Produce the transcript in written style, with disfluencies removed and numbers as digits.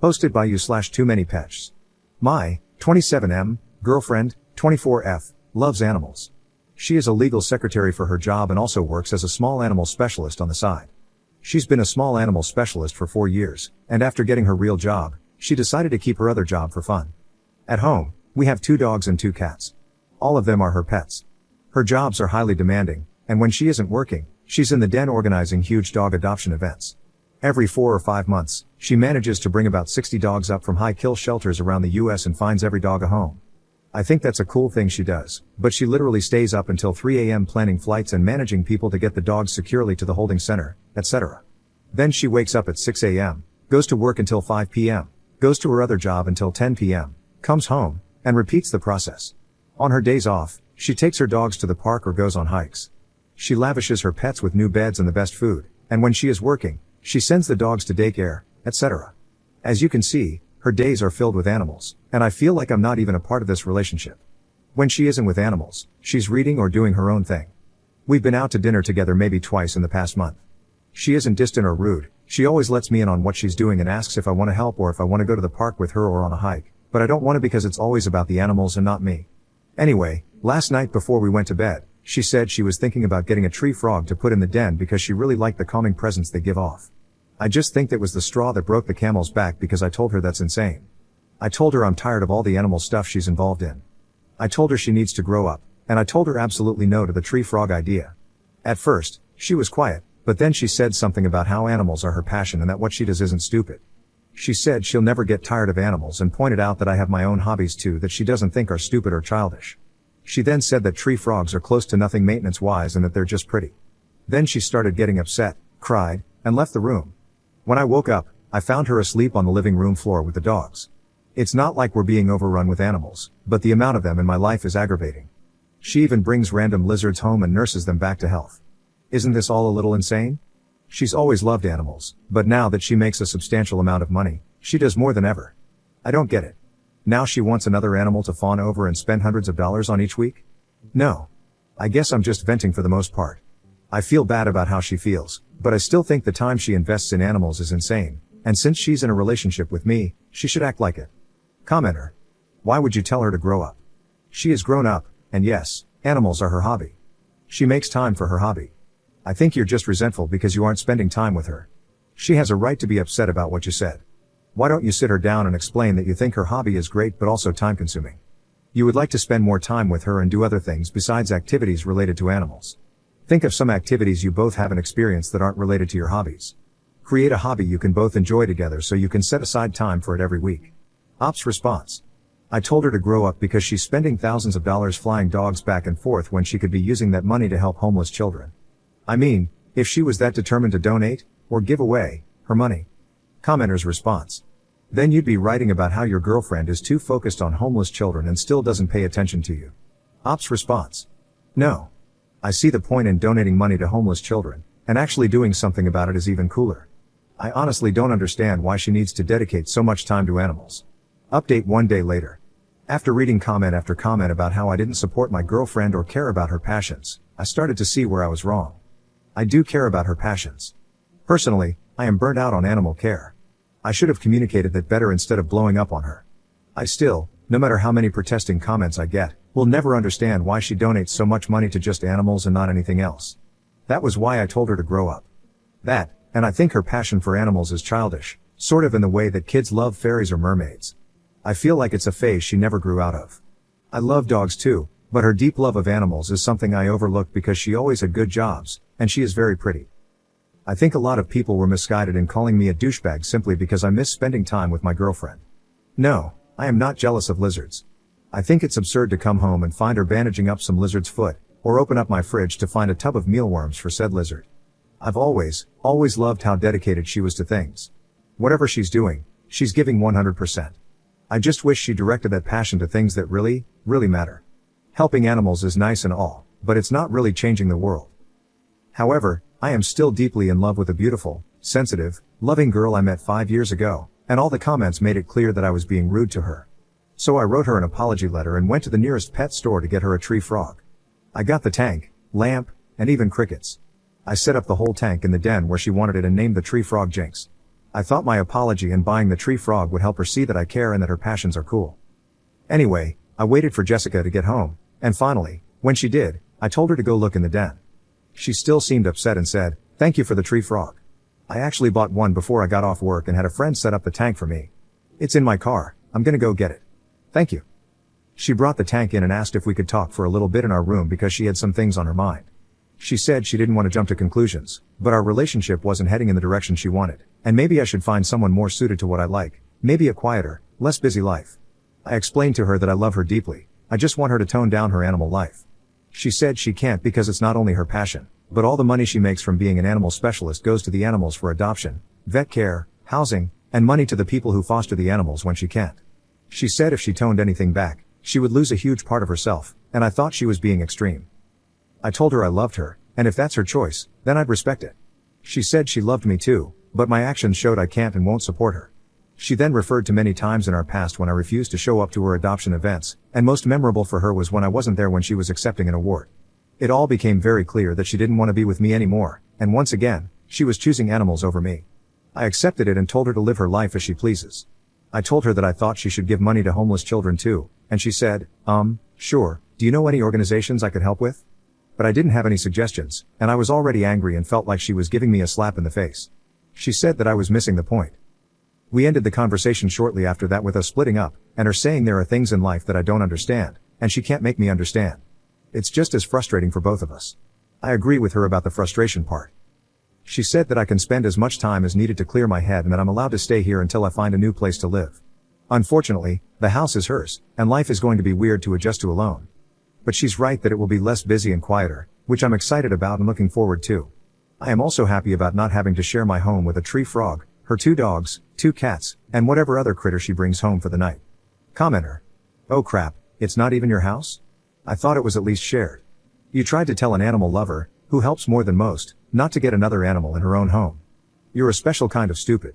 Hosted by you/too many pets. My 27M girlfriend, 24F, loves animals. She is a legal secretary for her job and also works as a small animal specialist on the side. She's been a small animal specialist for 4 years, and after getting her real job, she decided to keep her other job for fun. At home, we have 2 dogs and 2 cats. All of them are her pets. Her jobs are highly demanding, and when she isn't working, she's in the den organizing huge dog adoption events. Every 4 or 5 months, she manages to bring about 60 dogs up from high-kill shelters around the US and finds every dog a home. I think that's a cool thing she does, but she literally stays up until 3 a.m. planning flights and managing people to get the dogs securely to the holding center, etc. Then she wakes up at 6 a.m., goes to work until 5 p.m., goes to her other job until 10 p.m., comes home, and repeats the process. On her days off, she takes her dogs to the park or goes on hikes. She lavishes her pets with new beds and the best food, and when she is working, she sends the dogs to daycare, etc. As you can see, her days are filled with animals, and I feel like I'm not even a part of this relationship. When she isn't with animals, she's reading or doing her own thing. We've been out to dinner together maybe twice in the past month. She isn't distant or rude, she always lets me in on what she's doing and asks if I want to help or if I want to go to the park with her or on a hike, but I don't want to because it's always about the animals and not me. Anyway, last night before we went to bed, she said she was thinking about getting a tree frog to put in the den because she really liked the calming presence they give off. I just think that was the straw that broke the camel's back because I told her that's insane. I told her I'm tired of all the animal stuff she's involved in. I told her she needs to grow up, and I told her absolutely no to the tree frog idea. At first, she was quiet, but then she said something about how animals are her passion and that what she does isn't stupid. She said she'll never get tired of animals and pointed out that I have my own hobbies too that she doesn't think are stupid or childish. She then said that tree frogs are close to nothing maintenance-wise and that they're just pretty. Then she started getting upset, cried, and left the room. When I woke up, I found her asleep on the living room floor with the dogs. It's not like we're being overrun with animals, but the amount of them in my life is aggravating. She even brings random lizards home and nurses them back to health. Isn't this all a little insane? She's always loved animals, but now that she makes a substantial amount of money, she does more than ever. I don't get it. Now she wants another animal to fawn over and spend hundreds of dollars on each week? No. I guess I'm just venting for the most part. I feel bad about how she feels, but I still think the time she invests in animals is insane, and since she's in a relationship with me, she should act like it. Commenter. Why would you tell her to grow up? She is grown up, and yes, animals are her hobby. She makes time for her hobby. I think you're just resentful because you aren't spending time with her. She has a right to be upset about what you said. Why don't you sit her down and explain that you think her hobby is great but also time-consuming? You would like to spend more time with her and do other things besides activities related to animals. Think of some activities you both haven't experienced that aren't related to your hobbies. Create a hobby you can both enjoy together so you can set aside time for it every week. Ops response. I told her to grow up because she's spending thousands of dollars flying dogs back and forth when she could be using that money to help homeless children. I mean, if she was that determined to donate, or give away, her money. Commenter's response. Then you'd be writing about how your girlfriend is too focused on homeless children and still doesn't pay attention to you. Ops response. No. I see the point in donating money to homeless children, and actually doing something about it is even cooler. I honestly don't understand why she needs to dedicate so much time to animals. Update 1 day later. After reading comment after comment about how I didn't support my girlfriend or care about her passions, I started to see where I was wrong. I do care about her passions. Personally, I am burnt out on animal care. I should have communicated that better instead of blowing up on her. I still, no matter how many protesting comments I get, will never understand why she donates so much money to just animals and not anything else. That was why I told her to grow up. That, and I think her passion for animals is childish, sort of in the way that kids love fairies or mermaids. I feel like it's a phase she never grew out of. I love dogs too, but her deep love of animals is something I overlooked because she always had good jobs, and she is very pretty. I think a lot of people were misguided in calling me a douchebag simply because I miss spending time with my girlfriend. No, I am not jealous of lizards. I think it's absurd to come home and find her bandaging up some lizard's foot, or open up my fridge to find a tub of mealworms for said lizard. I've always loved how dedicated she was to things. Whatever she's doing, she's giving 100%. I just wish she directed that passion to things that really matter. Helping animals is nice and all, but it's not really changing the world. However, I am still deeply in love with a beautiful, sensitive, loving girl I met 5 years ago, and all the comments made it clear that I was being rude to her. So I wrote her an apology letter and went to the nearest pet store to get her a tree frog. I got the tank, lamp, and even crickets. I set up the whole tank in the den where she wanted it and named the tree frog Jinx. I thought my apology and buying the tree frog would help her see that I care and that her passions are cool. Anyway, I waited for Jessica to get home, and finally, when she did, I told her to go look in the den. She still seemed upset and said, "Thank you for the tree frog. I actually bought one before I got off work and had a friend set up the tank for me. It's in my car, I'm gonna go get it. Thank you." She brought the tank in and asked if we could talk for a little bit in our room because she had some things on her mind. She said she didn't want to jump to conclusions, but our relationship wasn't heading in the direction she wanted, and maybe I should find someone more suited to what I like, maybe a quieter, less busy life. I explained to her that I love her deeply, I just want her to tone down her animal life. She said she can't because it's not only her passion, but all the money she makes from being an animal specialist goes to the animals for adoption, vet care, housing, and money to the people who foster the animals when she can't. She said if she toned anything back, she would lose a huge part of herself, and I thought she was being extreme. I told her I loved her, and if that's her choice, then I'd respect it. She said she loved me too, but my actions showed I can't and won't support her. She then referred to many times in our past when I refused to show up to her adoption events, and most memorable for her was when I wasn't there when she was accepting an award. It all became very clear that she didn't want to be with me anymore, and once again, she was choosing animals over me. I accepted it and told her to live her life as she pleases. I told her that I thought she should give money to homeless children too, and she said, sure, do you know any organizations I could help with? But I didn't have any suggestions, and I was already angry and felt like she was giving me a slap in the face. She said that I was missing the point. We ended the conversation shortly after that with us splitting up, and her saying there are things in life that I don't understand, and she can't make me understand. It's just as frustrating for both of us. I agree with her about the frustration part. She said that I can spend as much time as needed to clear my head and that I'm allowed to stay here until I find a new place to live. Unfortunately, the house is hers, and life is going to be weird to adjust to alone. But she's right that it will be less busy and quieter, which I'm excited about and looking forward to. I am also happy about not having to share my home with a tree frog, her 2 dogs, 2 cats, and whatever other critter she brings home for the night. Commenter. Oh crap, it's not even your house? I thought it was at least shared. You tried to tell an animal lover, who helps more than most, not to get another animal in her own home. You're a special kind of stupid.